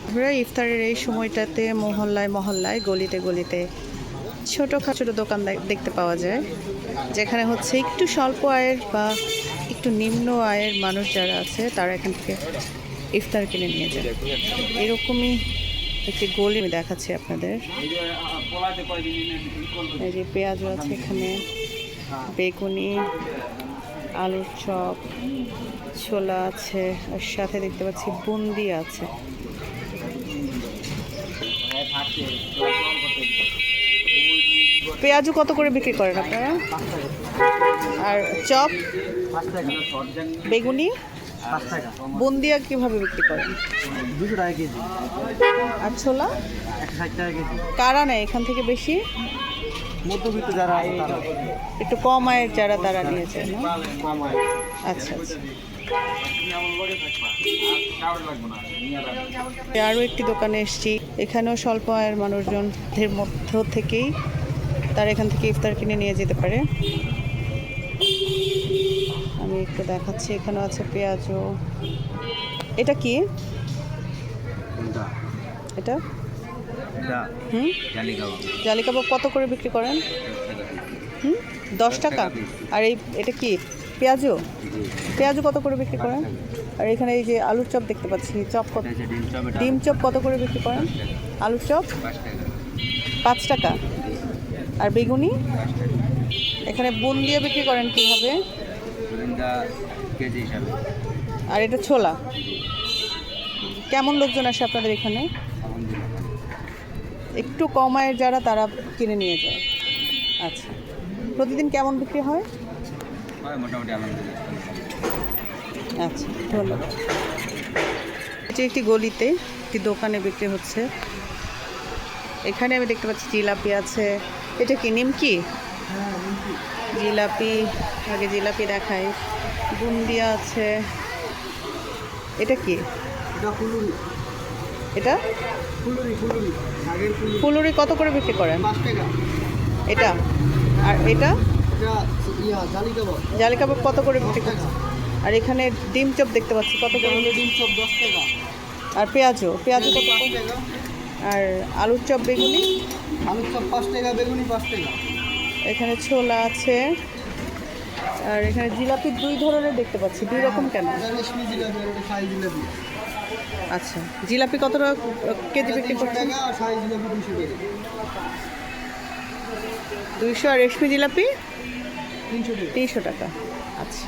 আমরা ইফতারের এই সময়টাতে মহল্লায় মহল্লায় গলিতে গলিতে ছোটো দোকান দেখতে পাওয়া যায়, যেখানে হচ্ছে একটু স্বল্প আয়ের বা একটু নিম্ন আয়ের মানুষ যারা আছে তারা এখান থেকে ইফতার কিনে নিয়ে যায়। এরকমই একটি গলি আমি দেখাচ্ছি আপনাদের। এই যে পেঁয়াজও আছে এখানে, বেগুনি, আলুর চপ, ছোলা আছে, আর সাথে দেখতে পাচ্ছি বুন্দি আছে। পেঁয়াজও কত করে বিক্রি করেন আপনারা? আর চপ, বেগুনি, বুন্দিয়া কিভাবে বিক্রি করেন? 200 টাকা কেজি। আর ছোলা 160 টাকা কেজি। কারা নেয় এখান থেকে বেশি? মধ্যবিত্ত যারা তারা, একটু কম আয়ের যারা তারা নিয়েছে না? কম আয়। আচ্ছা আচ্ছা। আরও একটি দোকানে এসেছি, এখানেও স্বল্প আয়ের মানুষজনদের মধ্য থেকেই তারা এখান থেকে ইফতার কিনে নিয়ে যেতে পারে। আমি একটু দেখাচ্ছি, এখানেও আছে পেঁয়াজও। এটা কি? এটা জালি কাবাব কত করে বিক্রি করেন? 10 টাকা। আর এটা কি পেঁয়াজও? পেঁয়াজও কত করে বিক্রি করেন? আর এখানে এই যে আলুর চপ দেখতে পাচ্ছি, চপ কত? ডিম চপ কত করে বিক্রি করেন? আলুর চপ 5 টাকা। আর বেগুনি? এখানে বুন দিয়ে বিক্রি করেন কীভাবে? কেজি হিসাবে। আর এটা ছোলা। কেমন লোকজন আসে আপনাদের এখানে? একটু কম আয়ের যারা তারা কিনে নিয়ে যায়। আচ্ছা, প্রতিদিন কেমন বিক্রি হয়? মোটামুটি আলহামদুলিল্লাহ। আচ্ছা, ধন্যবাদ। এটি একটি গলিতে একটি দোকানে বিক্রি হচ্ছে। এখানে আমি দেখতে পাচ্ছি জিলাপি আছে। এটা কি নিমকি? জিলাপি, আগে জিলাপি দেখাই। বুন্দিয়া আছে। এটা কি? এটা ফুলুরি কত করে বিক্রি করেন? 5 টাকা। এটা আর এটা জালি কাবাব কত করে বিক্রি করেন? আর এখানে ডিম চপ দেখতে পাচ্ছি, কত করে? ডিম চপ 10 টাকা। আর পেঁয়াজও কত? 5 টাকা। আর আলুর চপ, বেগুনি? আলুর চপ 5 টাকা, বেগুনি 5 টাকা। এখানে ছোলা আছে। আর এখানে জিলাপি 2 ধরনের দেখতে পাচ্ছি, 2 রকম কেন? রেশমি জিলাপি আর এটা শাহী জিলাপি। আচ্ছা, জিলাপি কত টাকা কেজি বিক্রি করছেন? 300 টাকা আর শাহী জিলাপি 200 টাকা। 200। আর রেশমি জিলাপি 300 টাকা। 300 টাকা। আচ্ছা।